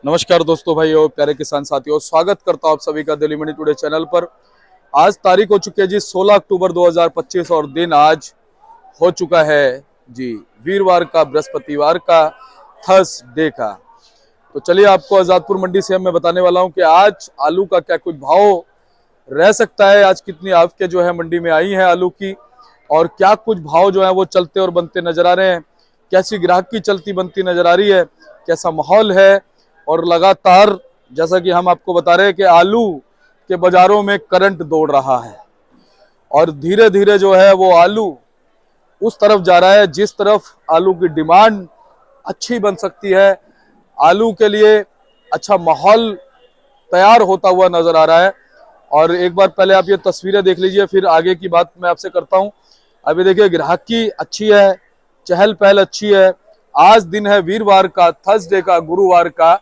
नमस्कार दोस्तों, भाई और प्यारे किसान साथियों, स्वागत करता हूं आप सभी का दिल्ली मंडी टुडे चैनल पर। आज तारीख हो चुकी है जी 16 अक्टूबर 2025 और दिन आज हो चुका है जी वीरवार का, बृहस्पतिवार का, थर्सडे का। तो चलिए आपको आजादपुर मंडी से मैं बताने वाला हूं कि आज आलू का क्या कुछ भाव रह सकता है, आज कितनी आवकें जो है मंडी में आई हैं आलू की, और क्या कुछ भाव जो है वो चलते और बनते नजर आ रहे हैं, कैसी ग्राहकी चलती बनती नजर आ रही है, कैसा माहौल है। और लगातार जैसा कि हम आपको बता रहे हैं कि आलू के बाजारों में करंट दौड़ रहा है और धीरे धीरे जो है वो आलू उस तरफ जा रहा है जिस तरफ आलू की डिमांड अच्छी बन सकती है, आलू के लिए अच्छा माहौल तैयार होता हुआ नजर आ रहा है। और एक बार पहले आप ये तस्वीरें देख लीजिए, फिर आगे की बात मैं आपसे करता हूं। अभी देखिए ग्राहकी अच्छी है, चहल पहल अच्छी है। आज दिन है वीरवार का, थर्सडे का, गुरुवार का,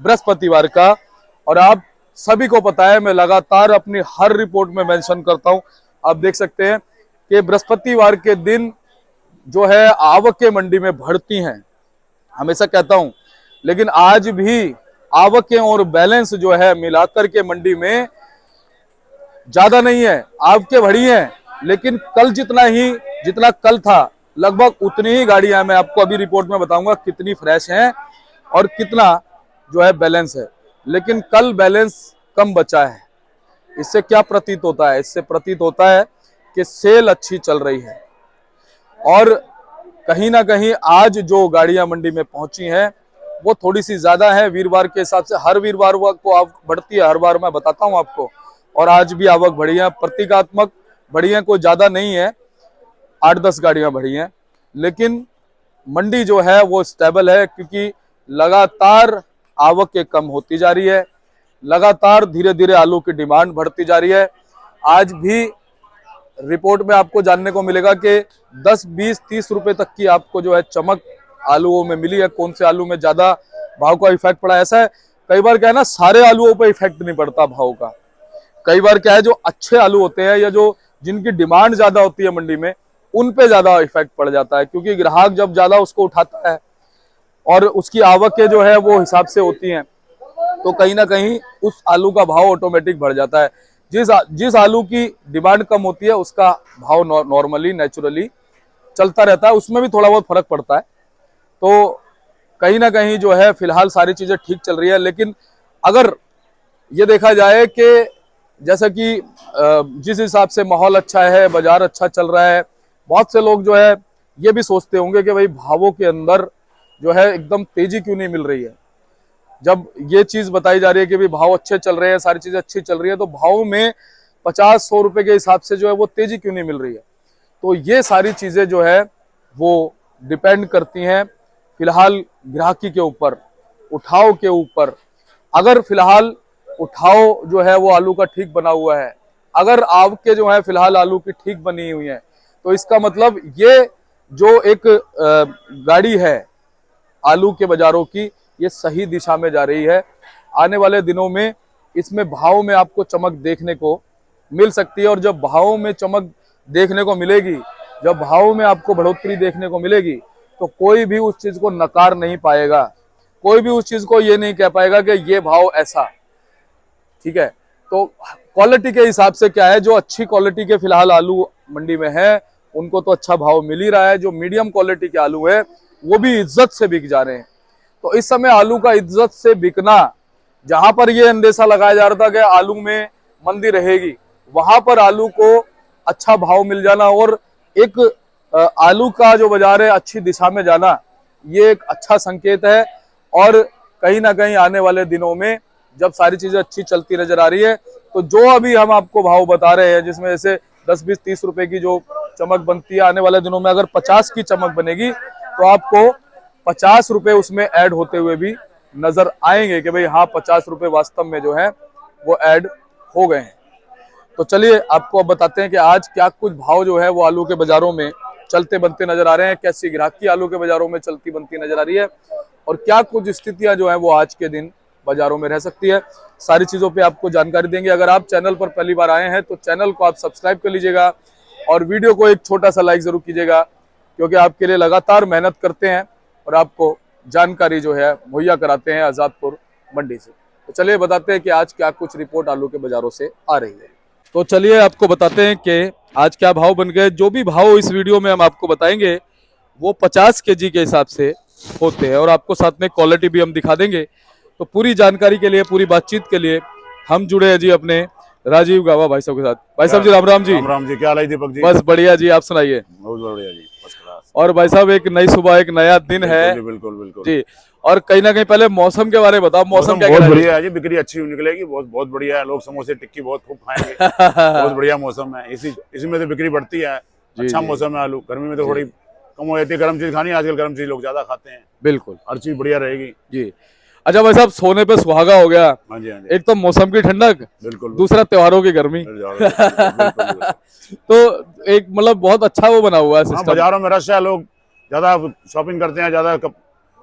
बृहस्पतिवार का। और आप सभी को पता है, मैं लगातार अपनी हर रिपोर्ट में मेंशन करता हूं, आप देख सकते हैं कि बृहस्पतिवार के दिन जो है आवकें मंडी में बढ़ती हैं, हमेशा कहता हूं। लेकिन आज भी आवकें और बैलेंस जो है मिलाकर के मंडी में ज्यादा नहीं है, आवकें बढ़ी हैं, लेकिन कल जितना कल था लगभग उतनी ही गाड़ियां, मैं आपको अभी रिपोर्ट में बताऊंगा कितनी फ्रेश हैं और कितना जो है बैलेंस है। लेकिन कल बैलेंस कम बचा है। इससे क्या प्रतीत होता है? इससे प्रतीत होता है कि सेल अच्छी चल रही है और कहीं ना कहीं आज जो गाड़ियां मंडी में पहुंची हैं वो थोड़ी सी ज्यादा है वीरवार के हिसाब से। हर वीरवार को आवक बढ़ती है, हर बार मैं बताता हूं आपको, और आज भी आवक बढ़ी है, प्रतीकात्मक बढ़ी है, कोई ज्यादा नहीं है, 8-10 गाड़ियां बढ़ी हैं। लेकिन मंडी जो है वो स्टेबल है क्योंकि लगातार आवक कम होती जा रही है, लगातार धीरे धीरे आलू की डिमांड बढ़ती जा रही है। आज भी रिपोर्ट में आपको जानने को मिलेगा कि 10, 20, 30 रुपए तक की आपको जो है चमक आलूओं में मिली है। कौन से आलू में ज्यादा भाव का इफेक्ट पड़ा, ऐसा है कई बार क्या है ना, सारे आलूओं पर इफेक्ट नहीं पड़ता भाव का। कई बार क्या है, जो अच्छे आलू होते हैं या जो जिनकी डिमांड ज्यादा होती है मंडी में, उन पे ज्यादा इफेक्ट पड़ जाता है, क्योंकि ग्राहक जब ज्यादा उसको उठाता है और उसकी आवकें जो है वो हिसाब से होती हैं, तो कहीं ना कहीं उस आलू का भाव ऑटोमेटिक बढ़ जाता है। जिस आलू की डिमांड कम होती है उसका भाव नॉर्मली नेचुरली चलता रहता है, उसमें भी थोड़ा बहुत फर्क पड़ता है। तो कहीं ना कहीं जो है फिलहाल सारी चीजें ठीक चल रही है। लेकिन अगर ये देखा जाए कि जैसा कि जिस हिसाब से माहौल अच्छा है, बाजार अच्छा चल रहा है, बहुत से लोग जो है ये भी सोचते होंगे कि भाई भावों के अंदर जो है एकदम तेजी क्यों नहीं मिल रही है। जब ये चीज बताई जा रही है कि भाई भाव अच्छे चल रहे हैं, सारी चीजें अच्छी चल रही है, तो भाव में 50-100 रुपए के हिसाब से जो है वो तेजी क्यों नहीं मिल रही है। तो ये सारी चीजें जो है वो डिपेंड करती हैं फिलहाल ग्राहकी के ऊपर, उठाव के ऊपर। अगर फिलहाल उठाव जो है वो आलू का ठीक बना हुआ है, अगर आवके जो है फिलहाल आलू की ठीक बनी हुई है, तो इसका मतलब ये जो एक गाड़ी है आलू के बाजारों की, ये सही दिशा में जा रही है। आने वाले दिनों में इसमें भाव में आपको चमक देखने को मिल सकती है, और जब भाव में चमक देखने को मिलेगी, जब भाव में आपको बढ़ोतरी देखने को मिलेगी, तो कोई भी उस चीज को नकार नहीं पाएगा, कोई भी उस चीज को ये नहीं कह पाएगा कि ये भाव ऐसा, ठीक है। तो क्वालिटी के हिसाब से क्या है, जो अच्छी क्वालिटी के फिलहाल आलू मंडी में है उनको तो अच्छा भाव मिल ही रहा है, जो मीडियम क्वालिटी के आलू है वो भी इज्जत से बिक जा रहे हैं। तो इस समय आलू का इज्जत से बिकना, जहां पर ये अंदेशा लगाया जा रहा था कि आलू में मंदी रहेगी, वहां पर आलू को अच्छा भाव मिल जाना और एक आलू का जो बाजार है अच्छी दिशा में जाना, ये एक अच्छा संकेत है। और कहीं ना कहीं आने वाले दिनों में जब सारी चीजें अच्छी चलती नजर आ रही है, तो जो अभी हम आपको भाव बता रहे हैं, जिसमें जैसे 10, 20, 30 रुपए की जो चमक बनती है, आने वाले दिनों में अगर 50 की चमक बनेगी तो आपको 50 रुपए उसमें ऐड होते हुए भी नजर आएंगे कि भाई हाँ 50 रुपए वास्तव में जो है वो ऐड हो गए हैं। तो चलिए आपको अब बताते हैं कि आज क्या कुछ भाव जो है वो आलू के बाजारों में चलते बनते नजर आ रहे हैं, कैसी ग्राहकी आलू के बाजारों में चलती बनती नजर आ रही है, और क्या कुछ स्थितियां जो है वो आज के दिन बाजारों में रह सकती है। सारी चीजों पे आपको जानकारी देंगे। अगर आप चैनल पर पहली बार आए हैं तो चैनल को आप सब्सक्राइब कर लीजिएगा और वीडियो को एक छोटा सा लाइक जरूर कीजिएगा, क्योंकि आपके लिए लगातार मेहनत करते हैं और आपको जानकारी जो है मुहैया कराते हैं आजादपुर मंडी से। तो चलिए बताते हैं कि आज क्या कुछ रिपोर्ट आलू के बाजारों से आ रही है। तो चलिए आपको बताते हैं कि आज क्या भाव बन गए। जो भी भाव इस वीडियो में हम आपको बताएंगे वो 50 केजी के हिसाब से होते हैं और आपको साथ में क्वालिटी भी हम दिखा देंगे। तो पूरी जानकारी के लिए, पूरी बातचीत के लिए हम जुड़े हैं जी अपने राजीव गावा भाई साहब के साथ। भाई साहब जी राम राम जी। राम राम जी, क्या हाल है दीपक जी? बस बढ़िया जी, आप सुनाइए। बहुत बढ़िया जी, फर्स्ट क्लास। और भाई साहब एक नई सुबह, एक नया दिन है बिल्कुल बिल्कुल जी। और कहीं ना कहीं पहले मौसम के बारे में बताओ, मौसम क्या बहुत कह रहा बढ़िया है जी, बिक्री अच्छी निकलेगी, बहुत बहुत बढ़िया है। लोग समोसे टिक्की बहुत खूब खाएंगे। बहुत बढ़िया मौसम है, इसी में तो बिक्री बढ़ती है। अच्छा मौसम है। आलू गर्मी में तो थोड़ी कम हो जाती है, गर्म चीज खानी, आजकल गर्म चीज लोग ज्यादा खाते हैं। बिल्कुल, हर चीज बढ़िया रहेगी जी। अच्छा भाई साहब, सोने पे सुहागा हो गया। हाँ जी, हाँ जी। एक तो मौसम की ठंडक, बिल्कुल दूसरा त्योहारों की गर्मी। तो एक मतलब बहुत अच्छा वो बना हुआ है हाँ, सिस्टम। बाजारों में रश है, लोग ज्यादा शॉपिंग करते हैं, ज्यादा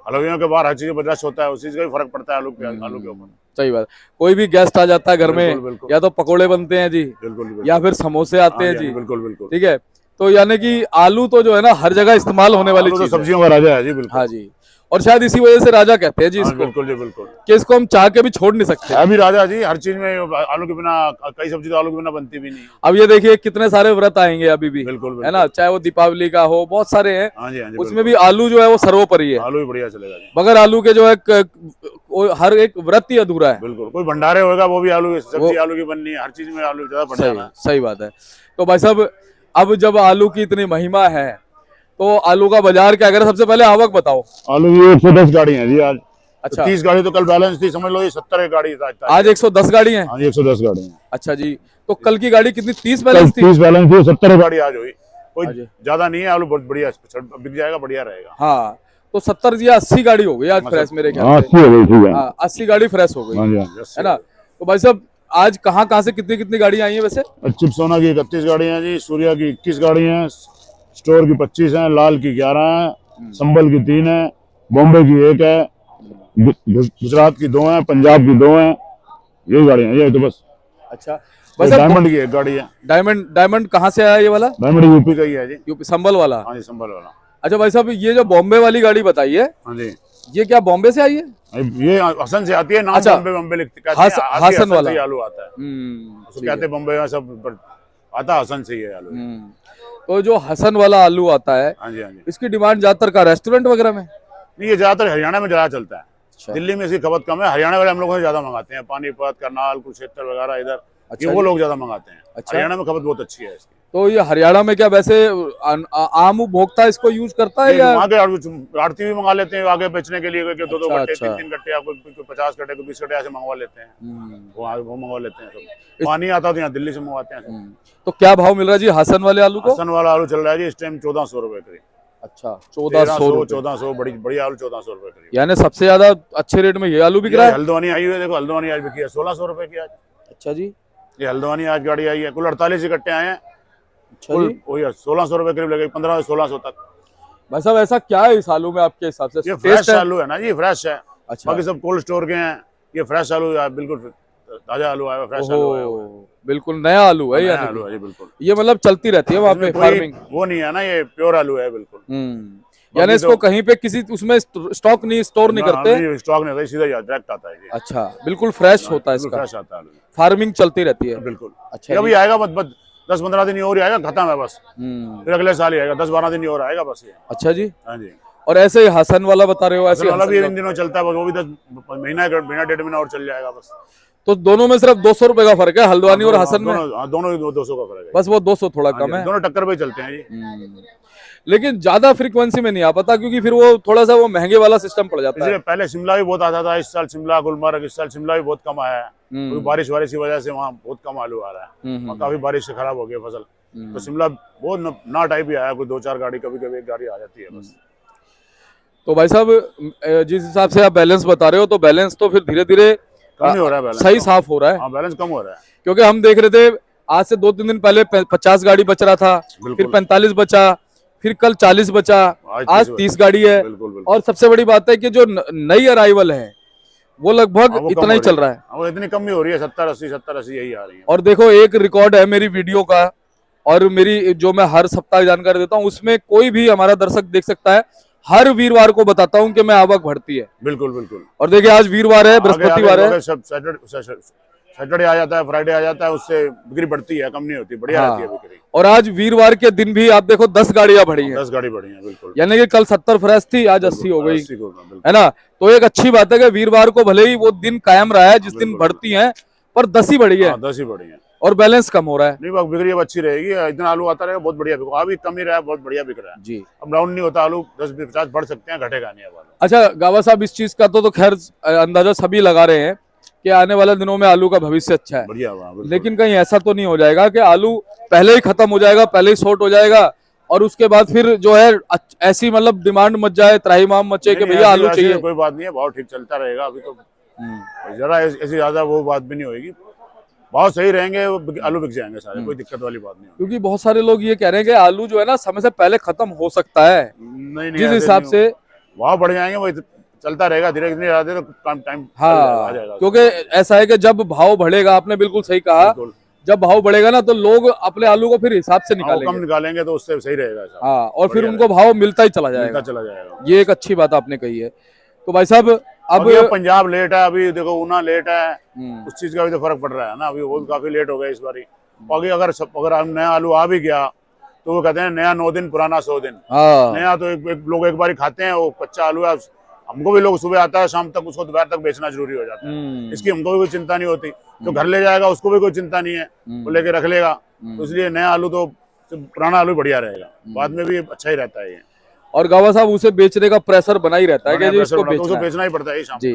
हलवाइयों के बाहर हर चीज पर रश होता है, उस चीज का भी फर्क पड़ता है आलू के ऊपर। सही बात। कोई भी गेस्ट आ जाता है घर में, बिल्कुल, बिल्कुल। या तो पकोड़े बनते हैं जी, बिल्कुल या फिर समोसे आते हाँ हैं जी, जी। हाँ जी, बिल्कुल बिल्कुल। ठीक है, तो यानी कि आलू तो जो है ना हर जगह इस्तेमाल होने वाली आलू तो चीज है। सब्जियों का राजा है जी, बिल्कुल। हाँ जी, और शायद इसी वजह से राजा कहते हैं जी हाँ, इसको, बिल्कुल जी, बिल्कुल। कि इसको हम चाह के भी छोड़ नहीं सकते। है भी राजा जी, हर चीज में आलू के बिना, कई सब्जी तो आलू के बिना बनती भी नहीं। अब ये देखिए कितने सारे व्रत आएंगे अभी भी, बिल्कुल है बिल्कुल। ना, चाहे वो दीपावली का हो, बहुत सारे हैं, हाँ जी, हाँ जी, उसमें बिल्कुल। भी आलू जो है वो सर्वोपरि है। आलू ही बढ़िया चलेगा जी। बगैर आलू के जो है हर एक व्रत ही अधूरा है। बिल्कुल, कोई भंडारे होगा वो भी आलू, सब्जी वो आलू की बननी है, हर चीज में आलू ज्यादा बढ़ सही, जाना है। सही बात है। तो भाई साहब, अब जब आलू की इतनी महिमा है तो आलू का बाजार क्या करे, सबसे पहले आवक बताओ। आलू की 110 गाड़ी है जी आज। अच्छा, 30 गाड़ी तो कल बैलेंस थी, समझ लो ये 70 गाड़ी आज 110 गाड़ी है। हाँ जी, 110 गाड़ी है। अच्छा जी, तो कल की गाड़ी कितनी, 30 कल बैलेंस थी? 30 बैलेंस थी, 70 गाड़ी आज हुई। कोई हाँ जी। ज्यादा नहीं है, आलू बहुत बढ़िया बिक जाएगा, बढ़िया रहेगा। हाँ, तो 70 या 80 गाड़ी हो गई आज फ्रेश मेरे ख्याल से। 80 हो गई, ठीक है। हाँ, 80 गाड़ी फ्रेश हो गई, हाँ जी, हाँ जी, है ना। तो भाई साहब, आज कहाँ कहाँ से कितनी कितनी गाड़ी आई है वैसे? चिपसोना की 31 गाड़ियां जी, सूर्या की 21 गाड़ी हैं, स्टोर की 25 हैं, लाल की 11 हैं, संबल की 3 है, बॉम्बे की 1 है, गुजरात की 2 हैं, पंजाब की 2 हैं। यही गाड़ियां हैं ये तो बस। अच्छा, बस डायमंड की 1 गाड़ी है। डायमंड, डायमंड कहाँ से आया ये वाला? डायमंड यूपी का ही है जी। यूपी, संभल वाला? हाँ जी, संबल वाला। अच्छा भाई साहब, ये जो बॉम्बे वाली गाड़ी बताई है, हाँ जी, ये क्या बॉम्बे से आई है? ये हसन से आती है, नाम अच्छा, बॉम्बे बॉम्बे लिखते हसन वाला से आलू आता है। उसको ठीक कहते है। हैं बॉम्बे में सब आता, हसन से ही है आलू। तो जो हसन वाला आलू आता है, हाँ जी, हाँ जी। इसकी डिमांड ज्यादातर का रेस्टोरेंट वगैरह में? नहीं, ये ज्यादातर हरियाणा में ज्यादा चलता है। अच्छा। दिल्ली में इसकी खपत कम है, हरियाणा वाले हम लोगों से ज्यादा मंगाते हैं, पानीपत, करनाल, कुरुक्षेत्र वगैरह इधर। अच्छा ये वो जी। लोग ज्यादा मंगाते हैं। अच्छा। हरियाणा में खपत बहुत अच्छी है इसकी। तो ये हरियाणा में क्या वैसे आम उपभोक्ता इसको यूज करता है या? वहाँ के आड़ती भी मंगा लेते हैं आगे बेचने के लिए, कोई 2-2 अच्छा, कट्टे, अच्छा। 3-3 कट्टे, या कोई 50 कट्टे, कोई 20 कट्टे ऐसे मंगवा लेते हैं। वो मंगवा लेते हैं सब। पानी आता तो यहाँ दिल्ली से मंगवाते हैं सब। तो क्या भाव मिल रहा है जी हसन वाले आलू को? हसन वाला आलू चल रहा है जी इस टाइम 1400 रुपए करीब। अच्छा, 1400, 1400 बड़ी आलू 1400 रुपए करीब। यानी सबसे ज्यादा अच्छे रेट में ये आलू बिक रहा है। हल्द्वानी आई हुई है, देखो हल्द्वानी आज बिकी है 1600 रुपए की आज। अच्छा जी, ये हल्द्वानी आज गाड़ी आई है, कुल 48 इकट्ठे आए हैं। अच्छा कुल जी। वही 1600 रुपए करीब लगेगी, 1500 से 1600 तक। भाई साहब, ऐसा क्या है इस आलू में आपके हिसाब से? ये टेस्ट फ्रेश है? आलू है ना जी, फ्रेश है। अच्छा, बाकी सब कोल्ड स्टोर के हैं, ये फ्रेश आलू है, बिल्कुल ताजा आलू आया, फ्रेश आलू आया हुआ है। बिल्कुल नया आलू है, नया यानी आलू है जी, बिल्कुल। ये मतलब चलती रहती है वहाँ पे इसमें कोई फार्मिंग। वो नहीं है ना, ये प्योर आलू है बिल्कुल। यानी इसको कहीं पे किसी उसमें स्टॉक नहीं, स्टोर नहीं करते? स्टॉक नहीं होता, सीधा डायरेक्ट आता है जी। अच्छा, बिल्कुल फ्रेश होता है इसका, फ्रेश आता है आलू, फार्मिंग चलती रहती है। बिल्कुल। अच्छा ये अभी आएगा, बस 10-15 दिन और ही आएगा, खत्म है बस। फिर अगले साल ही आएगा, 10-12 दिन और आएगा बस ये। अच्छा जी। हाँ जी। और ऐसे ही हसन वाला बता रहे हो, ऐसे वाला भी हसन इन दिनों चलता है, बस वो भी 10 महीना 1.5 महीना और चल जाएगा बस। तो दोनों में सिर्फ 200 रुपए का फर्क है, हल्द्वानी और हसन में? दोनों ही 200 का फर्क है, बस वो 200 थोड़ा कम है। दोनों टक्कर पे चलते हैं जी। लेकिन ज्यादा फ्रीक्वेंसी में नहीं आ पाता, क्योंकि फिर वो थोड़ा सा वो महंगे वाला सिस्टम पड़ जाता है। इसलिए पहले शिमला भी बहुत आता था, इस साल शिमला, गुलमर्ग, इस साल शिमला भी बहुत कम आया है। क्योंकि बारिश वारिश की वजह से वहाँ बहुत कम आलू आ रहा है, वहाँ काफी बारिश से खराब हो गई फसल। तो शिमला बहुत ना टाइप ही आया, कोई 2-4 गाड़ी, कभी कभी 1 गाड़ी आ जाती है बस। तो भाई साहब, जिस हिसाब से आप बैलेंस बता रहे हो, तो बैलेंस तो फिर धीरे धीरे कम ही हो रहा है, बैलेंस सही साफ हो रहा है। हाँ, बैलेंस कम हो रहा है, क्योंकि हम देख रहे थे आज से 2-3 दिन पहले 50 गाड़ी बच रहा था, फिर 45 बचा, फिर कल 40 बचा, आज 30 गाड़ी है। और सबसे बड़ी बात है कि जो नई अराइवल है वो लगभग इतना ही चल रहा है। वो इतनी कम ही हो रही है, 70-80 यही आ रही है। और देखो, एक रिकॉर्ड है मेरी वीडियो का, और मेरी जो मैं हर सप्ताह जानकारी देता हूँ, उसमें कोई भी हमारा दर्शक देख सकता है, हर वीरवार को बताता हूँ कि मैं आवक बढ़ती है। बिल्कुल बिल्कुल। और देखिए आज वीरवार है, बृहस्पतिवार है। सब सैटरडे आ जाता है, फ्राइडे आ जाता है, उससे बिक्री बढ़ती है, कम नहीं होती, बढ़िया रहती है हाँ, बिक्री। और आज वीरवार के दिन भी आप देखो 10 गाड़ियां बढ़ी हैं। 10 गाड़ी बढ़ी है, बिल्कुल। यानी कि कल 70 फरेश थी, आज 80 हो गई, 80 को, बिल्कुल। है ना। तो एक अच्छी बात है कि वीरवार को भले ही वो दिन कायम रहा है जिस दिन बिल्कुल, बढ़ती हैं, पर 10 ही बढ़ी है। हाँ 10 ही बढ़ी है। और बैलेंस कम हो रहा है। नहीं बात बिक्री अब अच्छी रहेगी, इतना आलू आता रहेगा, बहुत बढ़िया बिको। अभी कम ही रहा है, बहुत बढ़िया बिक रहा है जी। अब। डाउन नहीं होता आलू, 10-50 बढ़ सकते हैं, घटेगा नहीं अब आलू। अच्छा गावा साहब, इस चीज का तो खैर अंदाजा सभी लगा रहे हैं कि आने वाले दिनों में आलू का भविष्य अच्छा है। बढ़िया हुआ, बिल्कुल। लेकिन कहीं ऐसा तो नहीं हो जाएगा कि आलू पहले ही खत्म हो जाएगा, पहले ही शॉर्ट हो जाएगा, और उसके बाद फिर जो है ऐसी मतलब डिमांड मच जाए, त्राहिमाम मचे कि नहीं, भैया आलू ऐसी चाहिए। कोई बात नहीं है, भाव ठीक चलता रहेगा अभी तो। जरा ऐसी ज्यादा वो बात भी नहीं होगी, भाव सही रहेंगे, आलू बिक जाएंगे सारे, कोई दिक्कत वाली बात नहीं होगी। क्योंकि बहुत सारे लोग ये कह रहे हैं कि आलू जो है ना समय से पहले खत्म हो सकता है। नहीं जिस ऐसे हिसाब नहीं से भाव बढ़ जाएंगे, वो चलता रहेगा, धीरे धीरे आते तो टाइम हाँ, आ जाएगा। क्योंकि ऐसा है कि जब भाव बढ़ेगा, आपने बिल्कुल सही कहा, बिल्कुल। जब भाव बढ़ेगा ना तो लोग अपने आलू को फिर हिसाब से हाँ, वो निकालेंगे। कम निकालेंगे तो उससे सही रहेगा ऐसा। हाँ, और फिर बढ़िया उनको भाव मिलता ही चला मिलता जाएगा। चला जाएगा। ये एक अच्छी बात आपने कही है। तो भाई साहब अब अभी पंजाब लेट है, अभी देखो ऊना लेट है, हम्म, उस चीज का भी तो फर्क पड़ रहा है ना। अभी वो भी काफी लेट हो गया इस बारी। आगे अगर नया आलू आ भी गया तो वो कहते हैं नया 9 दिन पुराना 100 दिन। हाँ, नया तो लोग एक बार ही खाते हैं, वो कच्चा आलू है, हमको भी लोग सुबह आता है, शाम तक उसको दोपहर तक बेचना जरूरी हो जाता है। इसकी हमको भी कोई चिंता नहीं होती, जो घर ले जाएगा उसको भी कोई चिंता नहीं है, वो लेके रख लेगा। तो इसलिए नया आलू तो पुराना आलू बढ़िया रहेगा, बाद में भी अच्छा ही रहता है ये। और गावा साहब उसे बेचने का प्रेशर बना ही रहता है कि जी इसको तो उसको बेचना है। बेचना ही पड़ता है शाम जी,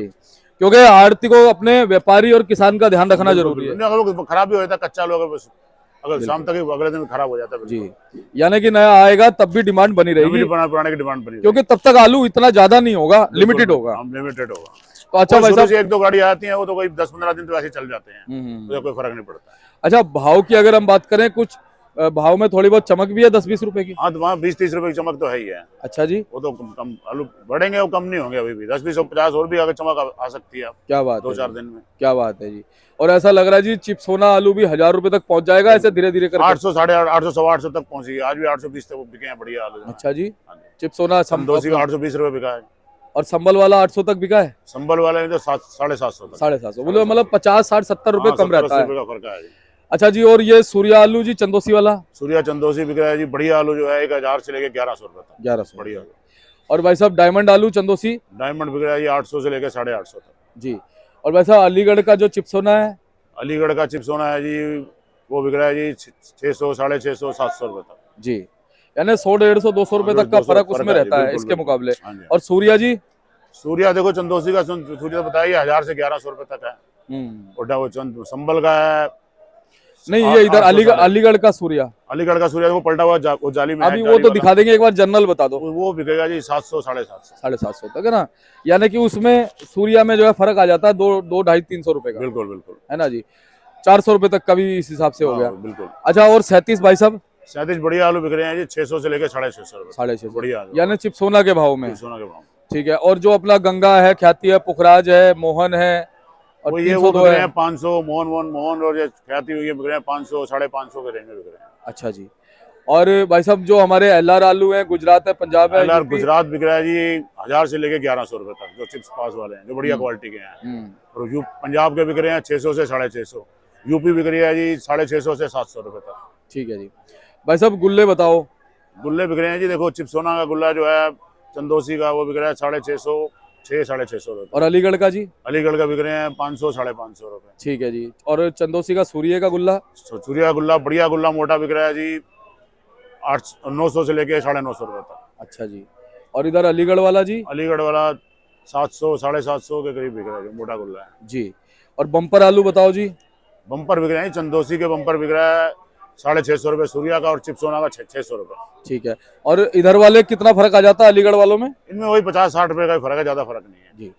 क्योंकि आड़ती को अपने व्यापारी और किसान का ध्यान रखना जरूरी है। अगर वो खराब भी हो जाता है कच्चा आलू, अगर शाम तक अगले दिन खराब हो जाता है। जी, यानी कि नया आएगा तब भी डिमांड बनी रहेगी, पुराने की डिमांड बनी, क्योंकि तब तक आलू इतना ज्यादा नहीं होगा, लिमिटेड होगा। लिमिटेड होगा। तो अच्छा भाई साहब, 1-2 गाड़ी आती है, वो तो कोई 10-15 दिन तो ऐसे चल जाते हैं, तो कोई फर्क नहीं पड़ता। अच्छा भाव की अगर हम बात करें, कुछ भाव में थोड़ी बहुत चमक भी है 10-20 रुपए की। हाँ, तो वहाँ 20-30 रुपए की चमक तो है ही है। अच्छा जी, वो तो कम आलू बढ़ेंगे, वो कम नहीं होंगे अभी भी। 10-20-50 और भी आगे चमक आ सकती है क्या बात है 2-4 जी, दिन में। क्या बात है जी। और ऐसा लग रहा है जी चिप्स होना आलू भी 1000 रुपए तक पहुंच जाएगा, ऐसे धीरे धीरे करके। 800, 850, 850 तक पहुंची, आज भी 820 तक बिके हैं बढ़िया आलू। अच्छा जी, चिप्स होना संदोसी का 820 रुपए बिका है, और संबल वाला 800 तक बिका है। संबल वाले में तो 750 तक। 750 बोले, मतलब 50-60-70 रुपए कम रहता है। का फर्क है। अच्छा जी, और ये सूर्या आलू जी चंदोसी वाला सूर्या चंदोसी बिक रहा है जी, बढ़िया आलू जो है 1000 से लेके 1100 रुपए तक। 1100 बढ़िया। और भाई साहब डायमंड आलू चंदोसी डायमंड बिक रहा है जी 800 से लेके 850 तक जी। और भाई साहब अलीगढ़ का जो चिप्स होना है, अलीगढ़ का चिप्स होना है जी, वो बिक रहा है जी 600, 650, 700 रुपए तक जी। यानी 100-150-200 रुपए तक का फर्क उसमें रहता है इसके मुकाबले। और सूर्या जी, सूर्या देखो चंदोसी का सूर्या बताइए 1000 से 1100 रुपए तक है। और वो संबल का है, नहीं ये इधर अलीगढ़ का सूर्या, अलीगढ़ का सूर्या वो पलटा हुआ वो जाली में अभी वो तो दिखा देंगे, एक बार जनरल बता दो। वो बिकेगा जी 700, 750, 750 तक है ना। यानी कि उसमें सूर्या में जो है फर्क आ जाता है 2-2.5-300 रुपए का, बिल्कुल बिल्कुल, है ना जी। 400 रुपए तक का भी इस हिसाब से हो गया। बिल्कुल। अच्छा, और 37 भाई साहब, 37 बढ़िया आलू बिक रहे हैं जी 600 से लेके 650 रुपए, 650 बढ़िया, यानी चिप्सोना के भाव में। सोना के भाव। ठीक है, और जो अपना गंगा है, ख्याति है, पुखराज है, मोहन है, और वो ये वो 302 बिक रहे है। हैं 500, मोहन और ये ख्याति हुई है बिक रहे हैं 500, 550 के रेंज में बिक रहे हैं। अच्छा जी। और भाई साहब जो हमारे एलआर आलू है, गुजरात है, पंजाब है, LR यूपी। गुजरात बिक रहा है जी 1000 से लेके 1100 रुपए तक, जो चिप्स पास वाले हैं, जो बढ़िया क्वालिटी के हैं। और पंजाब के बिक रहे हैं 600 से 650। यूपी बिक रही है जी 650 से 700 रुपए तक। ठीक है जी। भाई साहब गुल्ले बताओ। गुल्ले बिक रहे हैं जी, देखो चिप्सोना का गुल्ला जो है चंदोसी का, वो बिक रहा है 650, 600-650 रुपए। और अलीगढ़ का जी? अलीगढ़ का बिक रहे हैं 500, 550 रुपए। ठीक है जी। और चंदोसी का सूर्य का गुल्ला? सूर्या का गुल्ला बढ़िया गुल्ला मोटा बिक रहा है जी 900 से लेके 950 रुपए तक। अच्छा जी। और इधर अलीगढ़ वाला जी? अलीगढ़ वाला 700, 750 के करीब बिक रहा है, जो मोटा गुल्ला है जी। और बम्पर आलू बताओ जी। बम्पर बिक रहे हैं चंदोसी के, बम्पर बिक रहा है 650 रुपए सूर्या का, और चिप्सोना का 600 रुपए। ठीक है। और इधर वाले कितना फर्क आ जाता है अलीगढ़ वालों में? इनमें वही 50-60 रुपए का फर्क है, ज्यादा फर्क नहीं है जी।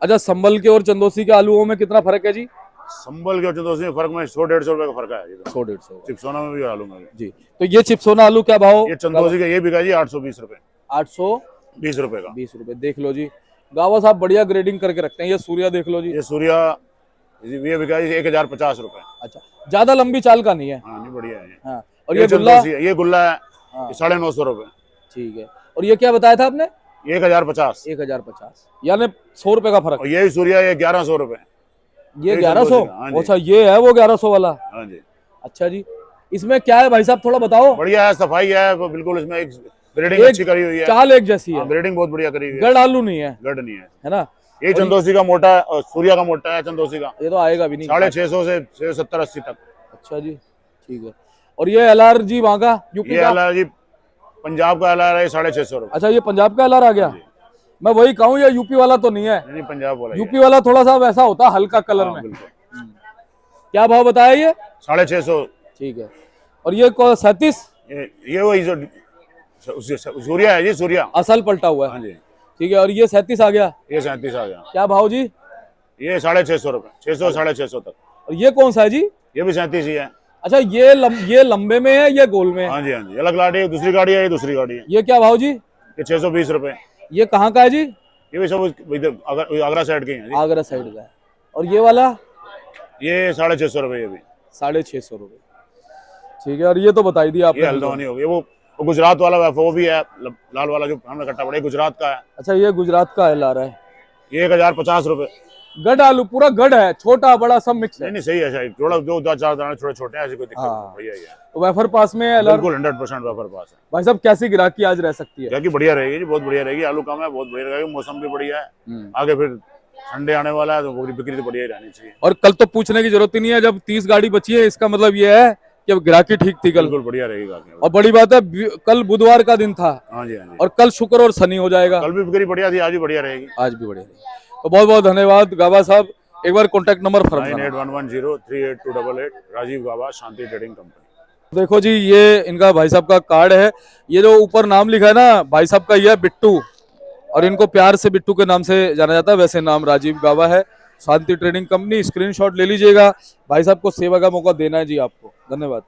अच्छा, संभल के और चंदोसी के आलूओं में कितना फर्क है जी? संबल के और चंदोसी में फर्क में 100-150 रुपए का फर्क है 100-150 चिप्सोना में भी आलू में भी। जी। तो ये चिप्सोना आलू क्या भाव? ये चंदोसी का ये बिका जी 820 रुपए, 820 रुपए का। 20 रुपए। देख लो जी, गावा साहब बढ़िया ग्रेडिंग करके रखते हैं। ये सूर्या देख लो जी। ये सूर्या ये बिका जी 1050 रुपए। अच्छा, ज्यादा लंबी चाल का नहीं है। हाँ, नहीं बढ़िया है। हाँ। और ये गुल्ला? ये गुल्ला है हाँ। 950 रुपए। ठीक है। और ये क्या बताया था आपने? 1050। 1050 यानी 100 रुपए का फर्क। और ये सूर्या ये 1100 रुपए। ये ये 1100। संतोषी का, हाँ जी। अच्छा ये है वो 1100 वाला। हाँ जी, अच्छा जी, इसमें क्या है भाई साहब थोड़ा बताओ। बढ़िया है, सफाई है वो बिल्कुल, इसमें एक ब्रीडिंग एक अच्छी करी हुई है। चाल एक जैसी है, हाँ, ब्रीडिंग बहुत बढ़िया करी हुई है, गड़ आलू नहीं है, गढ़ नहीं है। है ना। ये चंदोसी का मोटा है और सूर्या का मोटा है, चंदोसी का ये तो आएगा भी नहीं। 650 से 70-80 तक। अच्छा जी ठीक है। और ये LR जी वहाँ का यूपी ये का। LR जी पंजाब का LR है 650 रुपए। अच्छा ये पंजाब का LR आ गया। मैं वही कहूँ ये यूपी वाला तो नहीं है। नहीं, पंजाब वाला यूपी वाला थोड़ा सा वैसा होता है हल्का कलर में। बिल्कुल। क्या भाव बताया ये। 650। ठीक है। और ये 37 ये वही जो सूर्या है जी, सूर्या। असल पलटा हुआ है। हाँ जी, ठीक है। और ये 37 आ गया। ये 37 आ गया। क्या भाव जी। ये 650 रुपए, 600 650 तक। और ये कौन सा है जी। ये भी 37 ही है। अच्छा ये लंबे में है ये गोल में है। हाँ जी, हाँ जी, अलग गाड़ी है, दूसरी गाड़ी है, ये दूसरी गाड़ी है। ये क्या भाव जी। ये 620 रुपए। ये कहाँ का है जी। ये भी सब इधर आगरा साइड के हैं जी। आगरा साइड का है। और ये वाला ये 650 रुपए। ये भी 650 रुपए। ठीक है। और ये तो बताई दिया ये आपने। हल्द्वानी हो गया। वो गुजरात वाला वो भी है, लाल वाला जो हमने कट्टा पड़ा, गुजरात का है। अच्छा ये गुजरात का LR है। ये 1050 रुपए। गढ़ आलू पूरा गढ़ है, छोटा बड़ा सब मिक्स है। नहीं सही है, शायद थोड़ा दो चार दाने छोटे छोटे हैं, ऐसी कोई दिक्कत हाँ। नहीं, भैया ये तो वेफर पास में है LR। बिल्कुल 100% वेफर पास है। भाई साहब कैसी गिराकी आज रह सकती है। क्या की बढ़िया रहेगी जी, बहुत बढ़िया रहेगी। आलू कम है, बहुत बढ़िया रहेगी, मौसम भी बढ़िया है। आगे फिर संडे आने वाला है तो बिक्री तो बढ़िया ही रहनी चाहिए। और कल तो पूछने की जरूरत ही नहीं है, जब 30 गाड़ी बची है इसका मतलब ये है कि गिराकी ठीक थी कल। बिल्कुल बढ़िया रहेगी आगे। और बड़ी बात है कल बुधवार का दिन था हाँ जी, हाँ जी। और कल शुक्र और शनि हो जाएगा। कल भी बिक्री बढ़िया थी, आज भी बढ़िया रहेगी। आज भी बढ़िया रहेगी। तो बहुत बहुत धन्यवाद गाबा साहब। एक बार कॉन्टेक्ट नंबर फर्म 9811038288 राजीव गाबा, शांति ट्रेडिंग कंपनी। देखो जी ये इनका भाई साहब का कार्ड है। ये जो ऊपर नाम लिखा है ना भाई साहब का, ये है बिट्टू और इनको प्यार से बिट्टू के नाम से जाना जाता है। वैसे नाम राजीव गाबा है। शांति ट्रेडिंग कंपनी। स्क्रीनशॉट ले लीजिएगा। भाई साहब को सेवा का मौका देना है जी आपको। धन्यवाद।